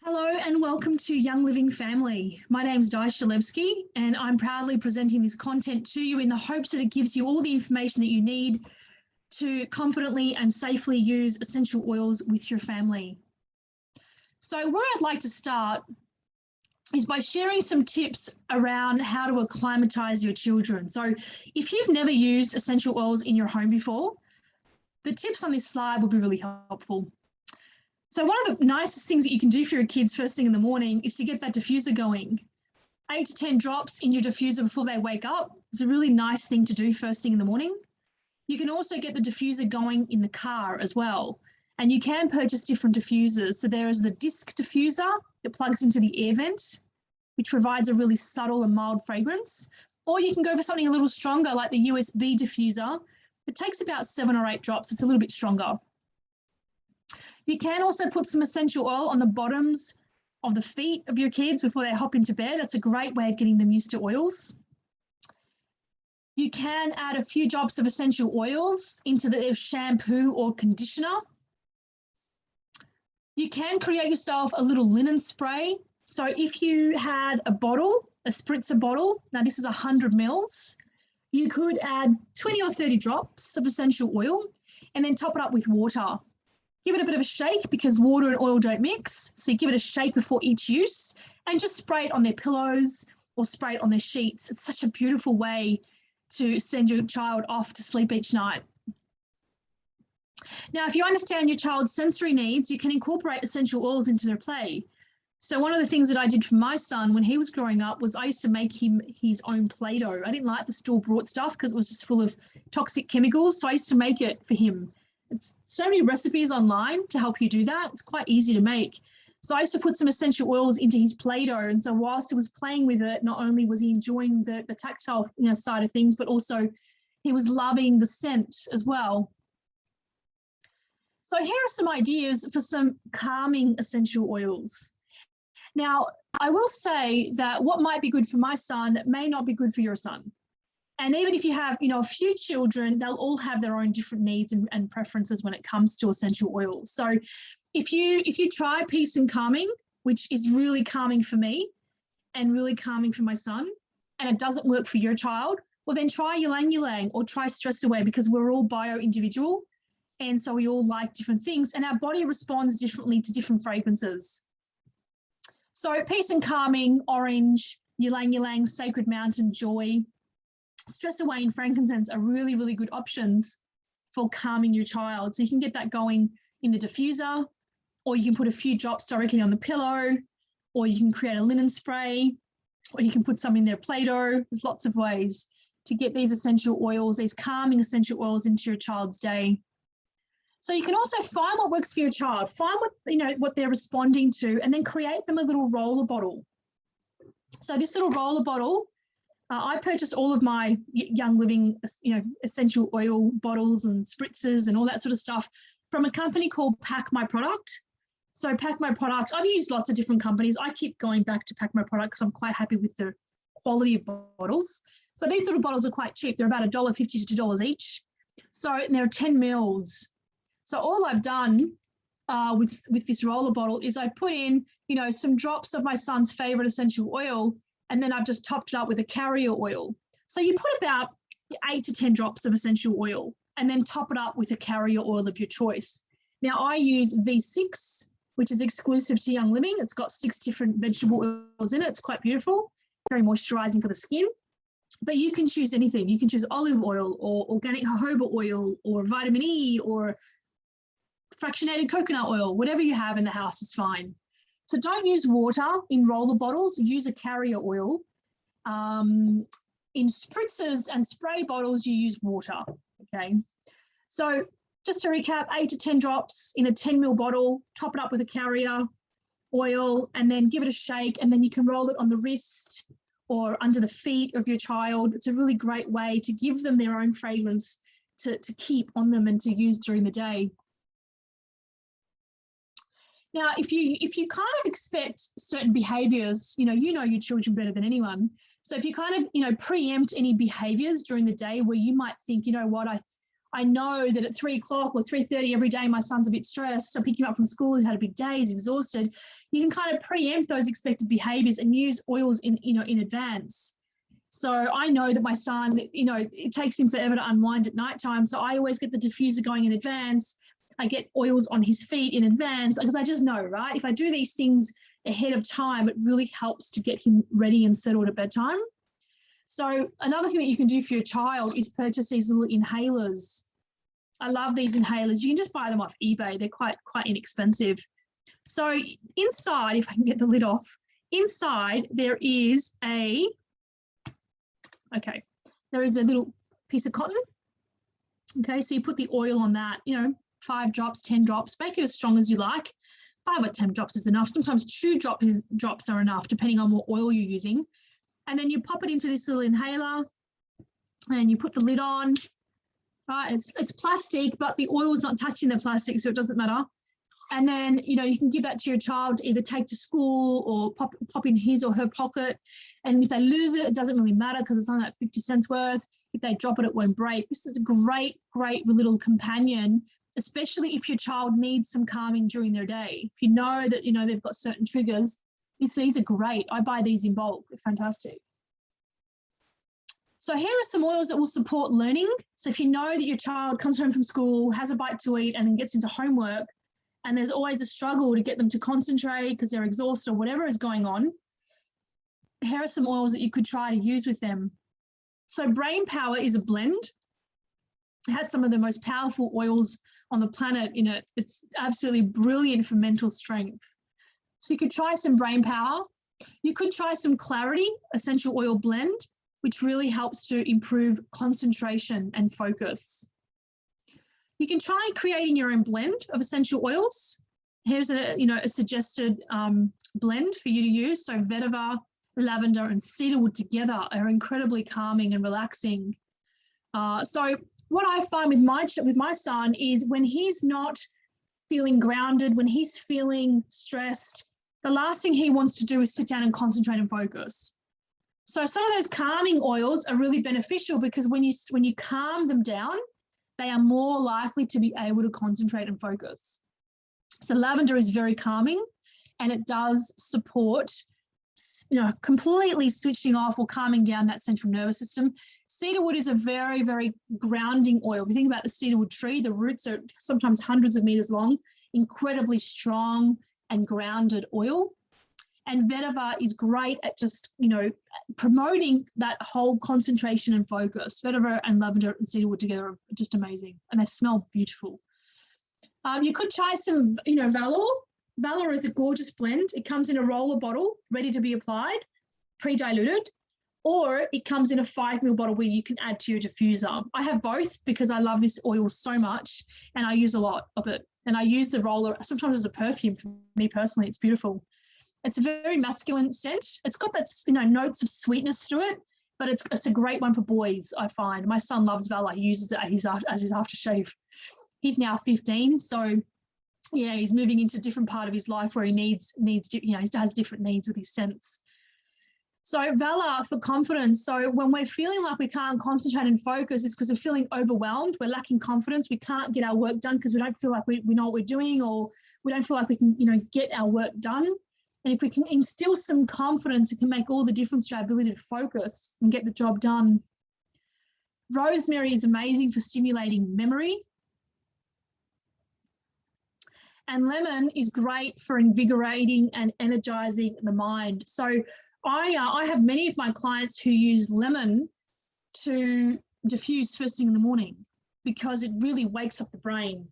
Hello and welcome to Young Living Family. My name's Di Shalevsky and I'm proudly presenting this content to you in the hopes that it gives you all the information that you need to confidently and safely use essential oils with your family. So where I'd like to start is by sharing some tips around how to acclimatize your children. So if you've never used essential oils in your home before, the tips on this slide will be really helpful. So one of the nicest things that you can do for your kids first thing in the morning is to get that diffuser going. 8 to 10 drops in your diffuser before they wake up is a really nice thing to do first thing in the morning. You can also get the diffuser going in the car as well. And you can purchase different diffusers. So there is the disc diffuser that plugs into the air vent, which provides a really subtle and mild fragrance. Or you can go for something a little stronger like the USB diffuser. It takes about 7 or 8 drops. It's a little bit stronger. You can also put some essential oil on the bottoms of the feet of your kids before they hop into bed. That's a great way of getting them used to oils. You can add a few drops of essential oils into their shampoo or conditioner. You can create yourself a little linen spray. So if you had a bottle, a spritzer bottle, now this is 100 mils, you could add 20 or 30 drops of essential oil and then top it up with water. Give it a bit of a shake because water and oil don't mix. So you give it a shake before each use and just spray it on their pillows or spray it on their sheets. It's such a beautiful way to send your child off to sleep each night. Now, if you understand your child's sensory needs, you can incorporate essential oils into their play. So one of the things that I did for my son when he was growing up was I used to make him his own Play-Doh. I didn't like the store-bought stuff because it was just full of toxic chemicals. So I used to make it for him. It's so many recipes online to help you do that. It's quite easy to make. So I used to put some essential oils into his Play-Doh. And so whilst he was playing with it, not only was he enjoying the tactile side of things, but also he was loving the scent as well. So here are some ideas for some calming essential oils. Now, I will say that what might be good for my son may not be good for your son. And even if you have, a few children, they'll all have their own different needs and preferences when it comes to essential oils. So if you try Peace and Calming, which is really calming for me and really calming for my son, and it doesn't work for your child, well then try Ylang Ylang or try Stress Away because we're all bio-individual. And so we all like different things and our body responds differently to different fragrances. So Peace and Calming, Orange, Ylang Ylang, Sacred Mountain, Joy, Stress Away and frankincense are really, really good options for calming your child. So you can get that going in the diffuser, or you can put a few drops directly on the pillow, or you can create a linen spray, or you can put some in their Play-Doh. There's lots of ways to get these essential oils, these calming essential oils into your child's day. So you can also find what works for your child, find what they're responding to, and then create them a little roller bottle. So this little roller bottle, I purchased all of my Young Living, essential oil bottles and spritzers and all that sort of stuff from a company called Pack My Product. So Pack My Product, I've used lots of different companies. I keep going back to Pack My Product because I'm quite happy with the quality of bottles. So these little bottles are quite cheap. They're about $1.50 to $2 each. So they're 10 mils. So all I've done with this roller bottle is I put in, some drops of my son's favorite essential oil, and then I've just topped it up with a carrier oil. So you put about 8 to 10 drops of essential oil and then top it up with a carrier oil of your choice. Now I use V6, which is exclusive to Young Living. It's got 6 different vegetable oils in it. It's quite beautiful, very moisturizing for the skin. But you can choose anything. You can choose olive oil or organic jojoba oil or vitamin E or fractionated coconut oil, whatever you have in the house is fine. So don't use water in roller bottles, use a carrier oil. In spritzers and spray bottles, you use water, okay? So just to recap, 8 to 10 drops in a 10 ml bottle, top it up with a carrier oil, and then give it a shake, and then you can roll it on the wrist or under the feet of your child. It's a really great way to give them their own fragrance to keep on them and to use during the day. Now, if you kind of expect certain behaviours, you know your children better than anyone. So if you kind of, preempt any behaviours during the day where you might think, I I know that at 3 o'clock or 3:30 every day, my son's a bit stressed. So picking him up from school, he's had a big day, he's exhausted. You can kind of preempt those expected behaviors and use oils in advance. So I know that my son, it takes him forever to unwind at nighttime. So I always get the diffuser going in advance. I get oils on his feet in advance because I just know, right? If I do these things ahead of time, it really helps to get him ready and settled at bedtime. So another thing that you can do for your child is purchase these little inhalers. I love these inhalers. You can just buy them off eBay. They're quite inexpensive. So inside, if I can get the lid off, inside there is a little piece of cotton. Okay, so you put the oil on that, 5 drops, 10 drops, make it as strong as you like. 5 or 10 drops is enough. Sometimes 2 drops are enough, depending on what oil you're using. And then you pop it into this little inhaler and you put the lid on. Right, it's plastic, but the oil is not touching the plastic, so it doesn't matter. And then, you can give that to your child to either take to school or pop in his or her pocket. And if they lose it, it doesn't really matter because it's only like 50 cents worth. If they drop it, it won't break. This is a great little companion, especially if your child needs some calming during their day. If you know that, they've got certain triggers, these are great. I buy these in bulk. They're fantastic. So here are some oils that will support learning. So if you know that your child comes home from school, has a bite to eat, and then gets into homework, and there's always a struggle to get them to concentrate because they're exhausted or whatever is going on, here are some oils that you could try to use with them. So Brain Power is a blend. It has some of the most powerful oils on the planet in it. It's absolutely brilliant for mental strength. So you could try some Brain Power. You could try some Clarity essential oil blend, which really helps to improve concentration and focus. You can try creating your own blend of essential oils. Here's a suggested blend for you to use. So vetiver, lavender, and cedarwood together are incredibly calming and relaxing. So what I find with my son is when he's not feeling grounded, when he's feeling stressed, the last thing he wants to do is sit down and concentrate and focus. So some of those calming oils are really beneficial because when you calm them down, they are more likely to be able to concentrate and focus. So lavender is very calming and it does support, completely switching off or calming down that central nervous system. Cedarwood is a very, very grounding oil. If you think about the cedarwood tree, the roots are sometimes hundreds of meters long, incredibly strong and grounded oil. And vetiver is great at just, promoting that whole concentration and focus. Vetiver and lavender and cedarwood together are just amazing, and they smell beautiful. You could try some, Valor. Valor is a gorgeous blend. It comes in a roller bottle, ready to be applied, pre-diluted, or it comes in a 5 ml bottle where you can add to your diffuser. I have both because I love this oil so much, and I use a lot of it. And I use the roller sometimes as a perfume for me personally. It's beautiful. It's a very masculine scent. It's got that, notes of sweetness to it, but it's a great one for boys, I find. My son loves Valor. He uses it as his aftershave. He's now 15, so yeah, he's moving into a different part of his life where he he has different needs with his scents. So Valor for confidence. So when we're feeling like we can't concentrate and focus, it's because we're feeling overwhelmed. We're lacking confidence. We can't get our work done because we don't feel like we know what we're doing, or we don't feel like we can, get our work done. And if we can instill some confidence, it can make all the difference to our ability to focus and get the job done. Rosemary is amazing for stimulating memory. And lemon is great for invigorating and energizing the mind. So I have many of my clients who use lemon to diffuse first thing in the morning because it really wakes up the brain.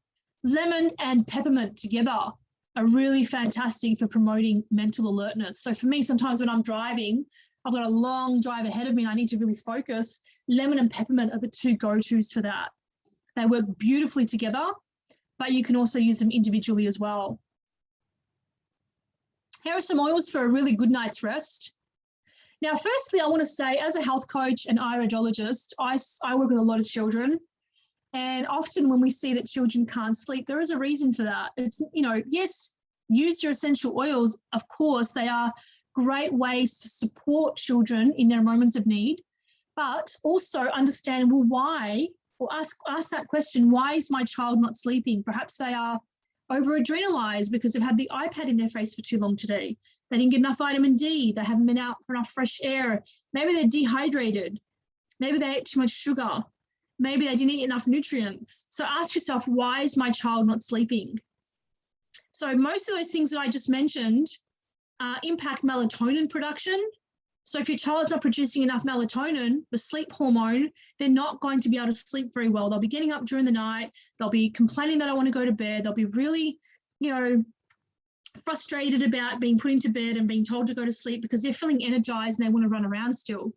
Lemon and peppermint together are really fantastic for promoting mental alertness. So for me, sometimes when I'm driving, I've got a long drive ahead of me and I need to really focus. Lemon and peppermint are the 2 go-tos for that. They work beautifully together, but you can also use them individually as well. Here are some oils for a really good night's rest. Now, firstly, I want to say, as a health coach and iridologist, I work with a lot of children. And often when we see that children can't sleep, there is a reason for that. It's, yes, use your essential oils. Of course, they are great ways to support children in their moments of need, but also understand, well, why Or ask that question, why is my child not sleeping? Perhaps they are over-adrenalized because they've had the iPad in their face for too long today. They didn't get enough vitamin D. They haven't been out for enough fresh air. Maybe they're dehydrated. Maybe they ate too much sugar. Maybe they didn't eat enough nutrients. So ask yourself, why is my child not sleeping? So most of those things that I just mentioned impact melatonin production. So if your child's not producing enough melatonin, the sleep hormone, they're not going to be able to sleep very well. They'll be getting up during the night. They'll be complaining that I want to go to bed. They'll be really, frustrated about being put into bed and being told to go to sleep because they're feeling energized and they want to run around still.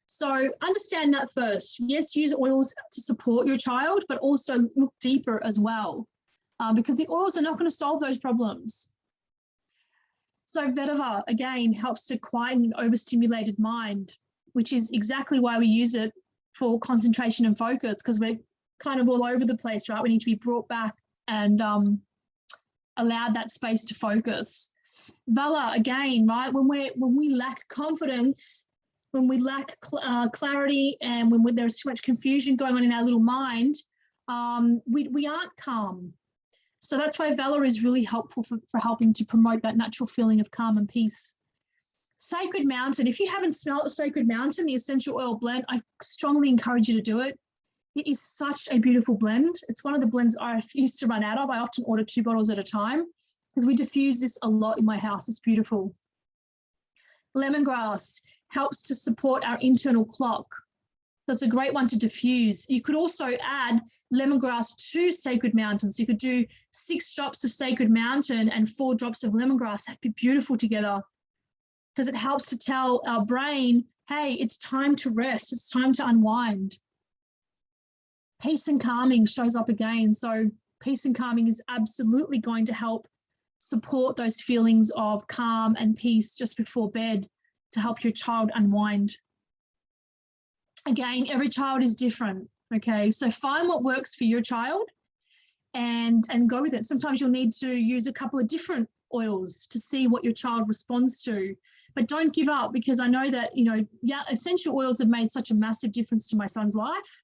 So understand that first. Yes, use oils to support your child, but also look deeper as well, because the oils are not going to solve those problems. So vetiver, again, helps to quieten an overstimulated mind, which is exactly why we use it for concentration and focus, because we're kind of all over the place, right? We need to be brought back and allowed that space to focus. Vala, again, right? When we lack confidence, when we lack clarity, and when there's too much confusion going on in our little mind, we aren't calm. So that's why Valor is really helpful for helping to promote that natural feeling of calm and peace. Sacred Mountain, if you haven't smelled Sacred Mountain, the essential oil blend, I strongly encourage you to do it. It is such a beautiful blend. It's one of the blends I used to run out of. I often order 2 bottles at a time because we diffuse this a lot in my house. It's beautiful. Lemongrass helps to support our internal clock. That's a great one to diffuse. You could also add lemongrass to Sacred Mountain. So you could do 6 drops of Sacred Mountain and 4 drops of lemongrass. That'd be beautiful together because it helps to tell our brain, hey, it's time to rest. It's time to unwind. Peace and calming shows up again. So peace and calming is absolutely going to help support those feelings of calm and peace just before bed to help your child unwind. Again, every child is different, okay? So find what works for your child and go with it. Sometimes you'll need to use a couple of different oils to see what your child responds to. But don't give up, because I know that, essential oils have made such a massive difference to my son's life.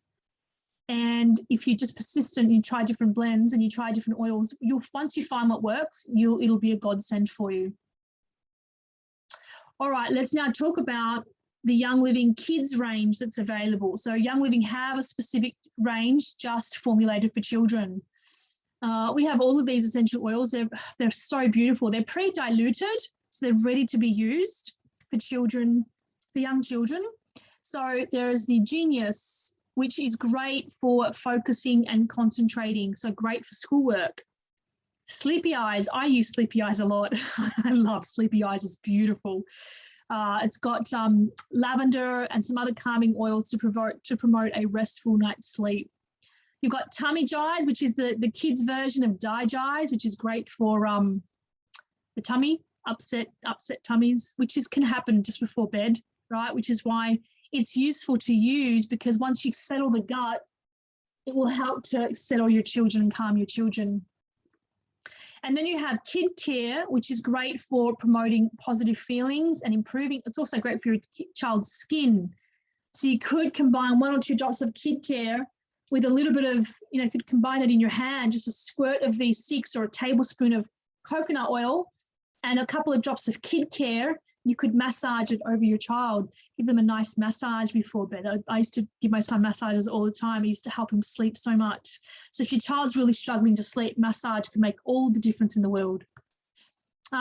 And if you're just persistent, you try different blends and you try different oils, once you find what works, it'll be a godsend for you. All right, let's now talk about the Young Living Kids range that's available. So Young Living have a specific range just formulated for children. We have all of these essential oils. They're so beautiful. They're pre-diluted, so they're ready to be used for children, for young children. So there is the Genius, which is great for focusing and concentrating, so great for schoolwork. Sleepy Eyes, I use Sleepy Eyes a lot. I love Sleepy Eyes, it's beautiful. It's got lavender and some other calming oils to promote a restful night's sleep. You've got Tummy Jize, which is the kids' version of Digize, which is great for the tummy, upset tummies, which can happen just before bed, right? Which is why it's useful to use, because once you settle the gut, it will help to settle your children and calm your children. And then you have Kid Care, which is great for promoting positive feelings and improving. It's also great for your child's skin. So you could combine 1 or 2 drops of Kid Care with a little bit of, you could combine it in your hand, just a squirt of V6 or a tablespoon of coconut oil and a couple of drops of Kid Care. You could massage it over your child, give them a nice massage before bed. I used to give my son massages all the time. I used to help him sleep so much. So if your child's really struggling to sleep, massage can make all the difference in the world.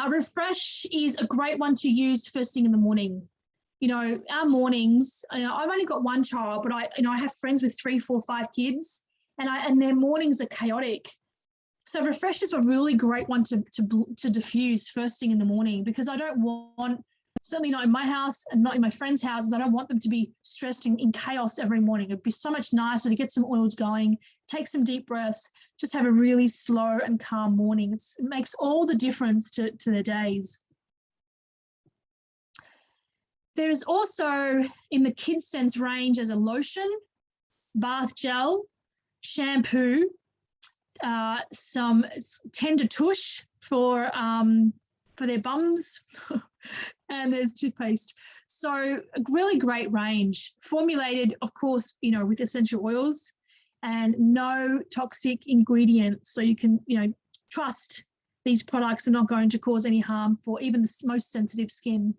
Refresh is a great one to use first thing in the morning. Our mornings, I've only got 1 child, but I have friends with 3, 4, 5 kids, and their mornings are chaotic. So Refresh is a really great one to diffuse first thing in the morning, because I don't want, certainly not in my house and not in my friends' houses, I don't want them to be stressed in chaos every morning. It'd be so much nicer to get some oils going, take some deep breaths, just have a really slow and calm morning. It makes all the difference to their days. There's also in the KidsScents range as a lotion, bath gel, shampoo, some tender tush for their bums, and there's toothpaste. So a really great range, formulated, of course, with essential oils. and no toxic ingredients. So you can, trust these products are not going to cause any harm for even the most sensitive skin.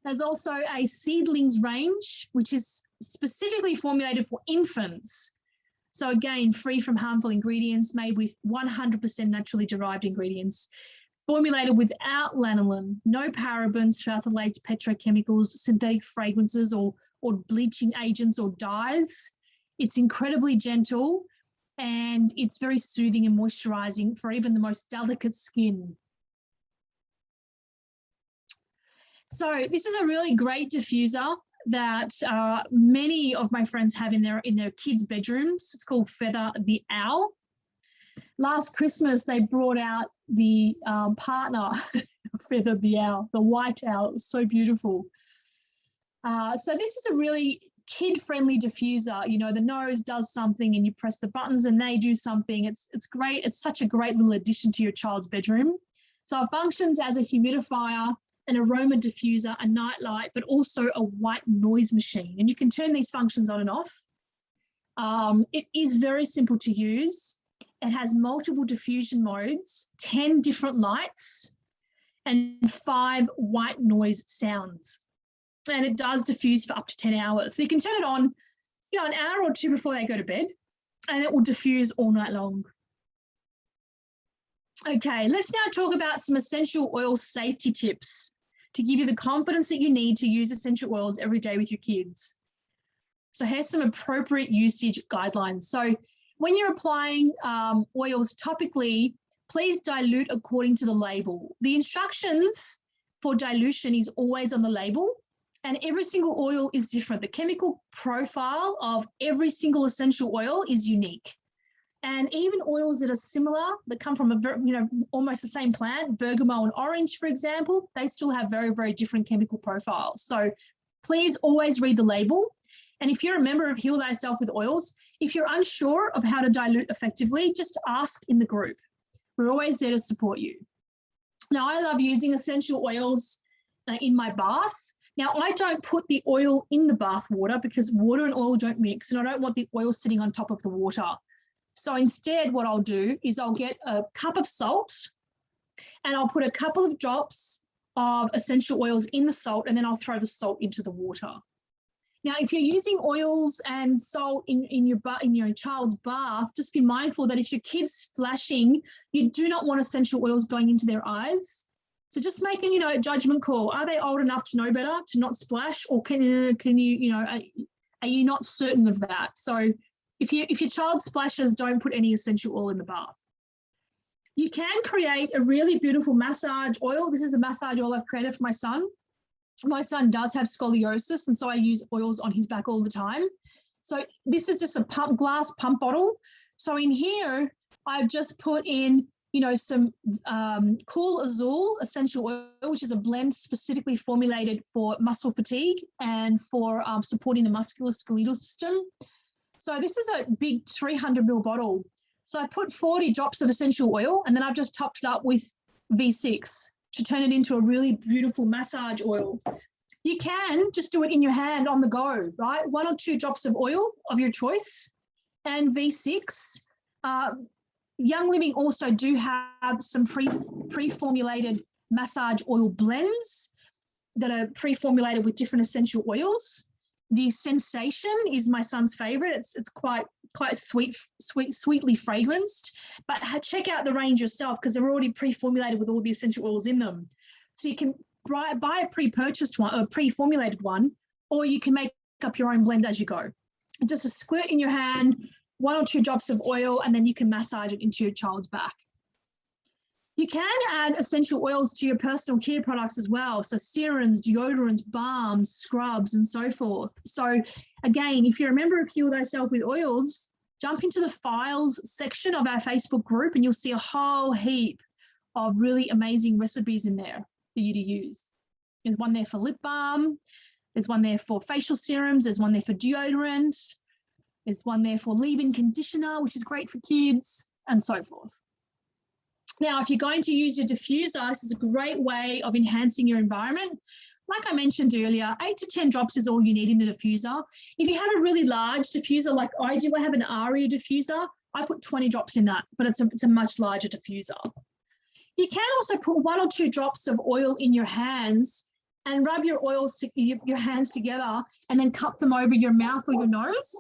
There's also a Seedlings range, which is specifically formulated for infants. So again, free from harmful ingredients, made with 100% naturally derived ingredients, formulated without lanolin, no parabens, phthalates, petrochemicals, synthetic fragrances, or bleaching agents or dyes. It's incredibly gentle, and it's very soothing and moisturizing for even the most delicate skin. So this is a really great diffuser that many of my friends have in their kids' bedrooms. It's called Feather the Owl. Last Christmas, they brought out the partner, Feather the Owl, the white owl. It was so beautiful. So this is a really kid-friendly diffuser. The nose does something and you press the buttons and they do something. It's great. It's such a great little addition to your child's bedroom. So it functions as a humidifier, an aroma diffuser, a night light, but also a white noise machine. And you can turn these functions on and off. It is very simple to use. It has multiple diffusion modes, 10 different lights, and 5 white noise sounds. And it does diffuse for up to 10 hours. So you can turn it on, an hour or two before they go to bed, and it will diffuse all night long. Okay, let's now talk about some essential oil safety tips to give you the confidence that you need to use essential oils every day with your kids. So here's some appropriate usage guidelines. So when you're applying oils topically, please dilute according to the label. The instructions for dilution is always on the label, and every single oil is different. The chemical profile of every single essential oil is unique. And even oils that are similar, that come from almost the same plant, bergamot and orange, for example, they still have very, very different chemical profiles. So please always read the label. And if you're a member of Heal Thyself with Oils, if you're unsure of how to dilute effectively, just ask in the group. We're always there to support you. Now, I love using essential oils in my bath. Now, I don't put the oil in the bath water because water and oil don't mix, and I don't want the oil sitting on top of the water. So instead, what I'll do is I'll get a cup of salt and I'll put a couple of drops of essential oils in the salt, and then I'll throw the salt into the water. Now, if you're using oils and salt in your child's bath, just be mindful that if your kid's splashing, you do not want essential oils going into their eyes. So just make a judgment call. Are they old enough to know better, to not splash, or can you are you not certain of that? So if your child splashes, don't put any essential oil in the bath. You can create a really beautiful massage oil. This is a massage oil I've created for my son. My son does have scoliosis, and so I use oils on his back all the time. So this is just a glass pump bottle. So in here, I've just put in, some Cool Azul essential oil, which is a blend specifically formulated for muscle fatigue and for supporting the musculoskeletal system. So this is a big 300 ml bottle. So I put 40 drops of essential oil, and then I've just topped it up with V6 to turn it into a really beautiful massage oil. You can just do it in your hand on the go, right? 1 or 2 drops of oil of your choice and V6. Young Living also do have some pre-formulated massage oil blends that are pre-formulated with different essential oils. The Sensation is my son's favorite. It's quite sweetly fragranced, but check out the range yourself because they're already pre-formulated with all the essential oils in them. So you can buy a pre-purchased one, or pre-formulated one, or you can make up your own blend as you go. Just a squirt in your hand, 1 or 2 drops of oil, and then you can massage it into your child's back. You can add essential oils to your personal care products as well. So serums, deodorants, balms, scrubs, and so forth. So again, if you're a member of Heal Thyself with Oils, jump into the files section of our Facebook group and you'll see a whole heap of really amazing recipes in there for you to use. There's one there for lip balm. There's one there for facial serums. There's one there for deodorant. There's one there for leave-in conditioner, which is great for kids, and so forth. Now, if you're going to use your diffuser, this is a great way of enhancing your environment. like I mentioned earlier, 8 to 10 drops is all you need in a diffuser. If you have a really large diffuser like I do, I have an Aria diffuser, I put 20 drops in that, but it's a much larger diffuser. You can also put 1 or 2 drops of oil in your hands and rub your hands together and then cup them over your mouth or your nose.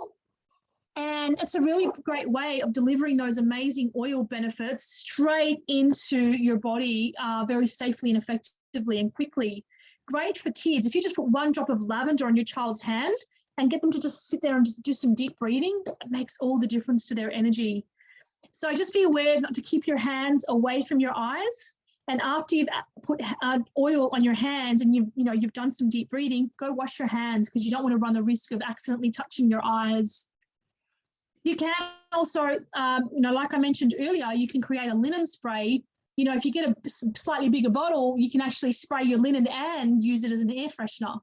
And it's a really great way of delivering those amazing oil benefits straight into your body very safely and effectively and quickly. Great for kids. If you just put 1 drop of lavender on your child's hand and get them to just sit there and just do some deep breathing, it makes all the difference to their energy. So just be aware not to keep your hands away from your eyes. And after you've put oil on your hands and you've done some deep breathing, go wash your hands because you don't want to run the risk of accidentally touching your eyes. You can also, like I mentioned earlier, you can create a linen spray. If you get a slightly bigger bottle, you can actually spray your linen and use it as an air freshener.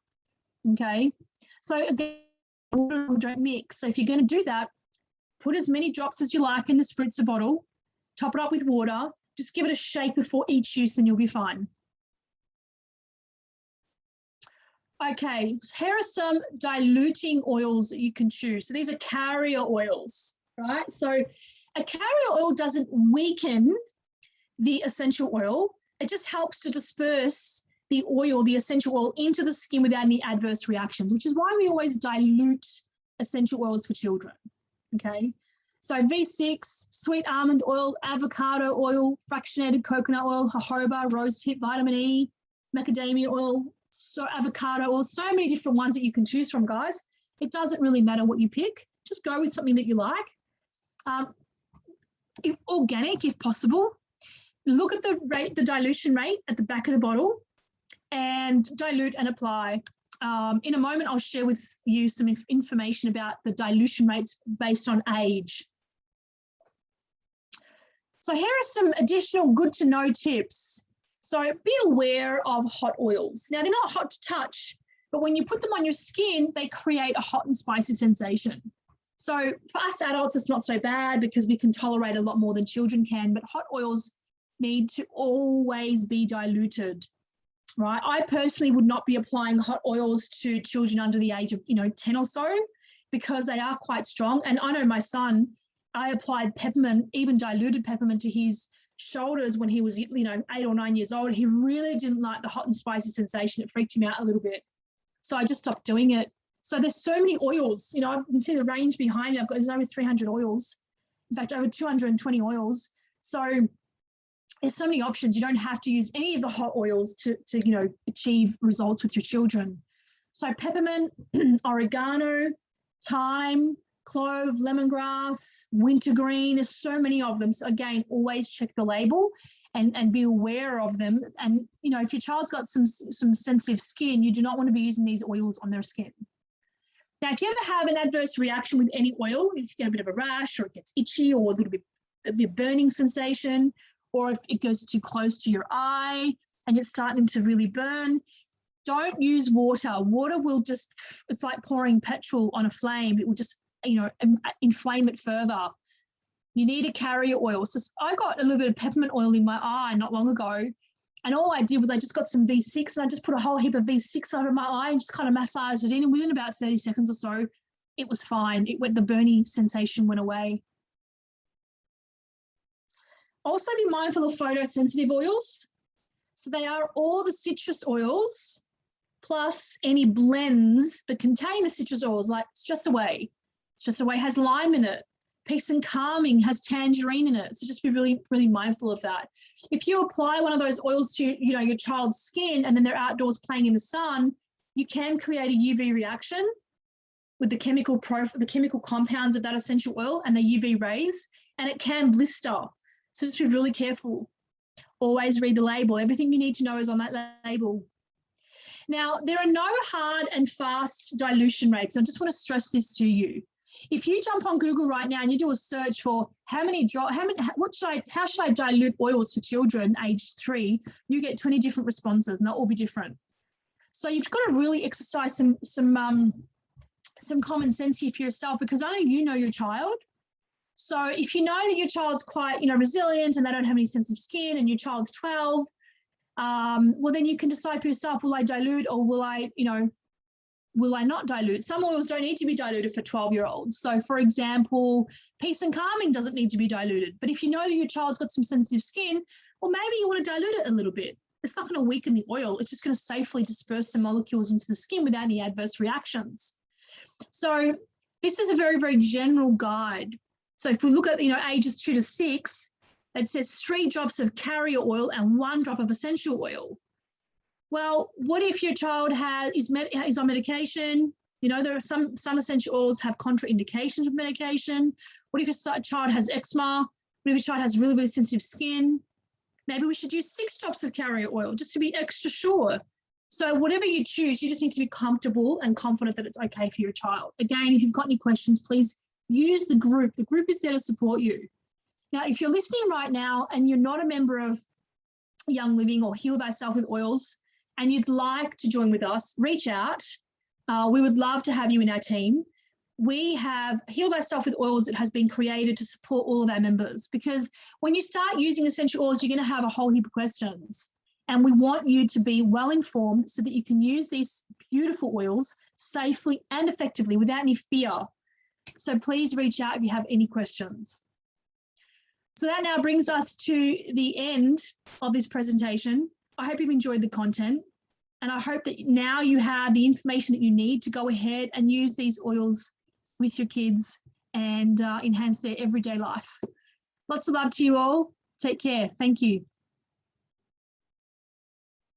Okay. So again, water don't mix. So if you're going to do that, put as many drops as you like in the spritzer bottle, top it up with water, just give it a shake before each use and you'll be fine. Okay, here are some diluting oils that you can choose. So these are carrier oils, right? So a carrier oil doesn't weaken the essential oil. It just helps to disperse the oil, the essential oil, into the skin without any adverse reactions, which is why we always dilute essential oils for children, okay? So V6, sweet almond oil, avocado oil, fractionated coconut oil, jojoba, rosehip, vitamin E, macadamia oil, so avocado oil, so many different ones that you can choose from, guys. It doesn't really matter what you pick. Just go with something that you like. Organic, if possible. Look at the dilution rate at the back of the bottle and dilute and apply. In a moment, I'll share with you some information about the dilution rates based on age. So here are some additional good to know tips. So be aware of hot oils. Now, they're not hot to touch, but when you put them on your skin, they create a hot and spicy sensation. So for us adults, it's not so bad because we can tolerate a lot more than children can, but hot oils need to always be diluted, right? I personally would not be applying hot oils to children under the age of, 10 or so, because they are quite strong. And I know my son, I applied peppermint, even diluted peppermint to his shoulders when he was, 8 or 9 years old. He really didn't like the hot and spicy sensation. It freaked him out a little bit. So I just stopped doing it. So there's so many oils, you can see the range behind me. There's over 300 oils. In fact, over 220 oils. So there's so many options. You don't have to use any of the hot oils to achieve results with your children. So peppermint, oregano, thyme, clove, lemongrass, wintergreen, there's so many of them. So again, always check the label and be aware of them. And, if your child's got some sensitive skin, you do not want to be using these oils on their skin. Now, if you ever have an adverse reaction with any oil, if you get a bit of a rash or it gets itchy or a little bit of burning sensation, or if it goes too close to your eye and it's starting to really burn, don't use water. Water will just, it's like pouring petrol on a flame. It will just, inflame it further. You need a carrier oil. So I got a little bit of peppermint oil in my eye not long ago. And all I did was I just got some V6 and I just put a whole heap of V6 over my eye and just kind of massaged it in. And within about 30 seconds or so, it was fine. The burning sensation went away. Also be mindful of photosensitive oils. So they are all the citrus oils plus any blends that contain the citrus oils, like Stress Away. Stress Away has lime in it. Peace and Calming has tangerine in it. So just be really, really mindful of that. If you apply one of those oils to, your child's skin and then they're outdoors playing in the sun, you can create a UV reaction with the chemical compounds of that essential oil and the UV rays, and it can blister. So just be really careful. Always read the label. Everything you need to know is on that label. Now, there are no hard and fast dilution rates. I just want to stress this to you. If you jump on Google right now and you do a search for how should I dilute oils for children aged 3, you get 20 different responses and they'll all be different. So you've got to really exercise some common sense here for yourself, because only you know your child. So if you know that your child's quite, resilient and they don't have any sensitive skin and your child's 12, well, then you can decide for yourself, will I dilute or will I not dilute? Some oils don't need to be diluted for 12-year-olds. So for example, Peace and Calming doesn't need to be diluted. But if you know that your child's got some sensitive skin, well, maybe you want to dilute it a little bit. It's not going to weaken the oil. It's just going to safely disperse some molecules into the skin without any adverse reactions. So this is a very, very general guide. So if we look at, ages 2 to 6, it says 3 drops of carrier oil and 1 drop of essential oil. Well, what if your child is on medication? There are some essential oils have contraindications with medication. What if your child has eczema? What if your child has really, really sensitive skin? Maybe we should use 6 drops of carrier oil just to be extra sure. So whatever you choose, you just need to be comfortable and confident that it's okay for your child. Again, if you've got any questions, please use the group. The group is there to support you. Now, if you're listening right now and you're not a member of Young Living or Heal Thyself with Oils, and you'd like to join with us, reach out. We would love to have you in our team. We have Heal Thyself with Oils that has been created to support all of our members, because when you start using essential oils, you're going to have a whole heap of questions. And we want you to be well informed so that you can use these beautiful oils safely and effectively without any fear. So please reach out if you have any questions. So that now brings us to the end of this presentation. I hope you've enjoyed the content, and I hope that now you have the information that you need to go ahead and use these oils with your kids and enhance their everyday life. Lots of love to you all. Take care. Thank you.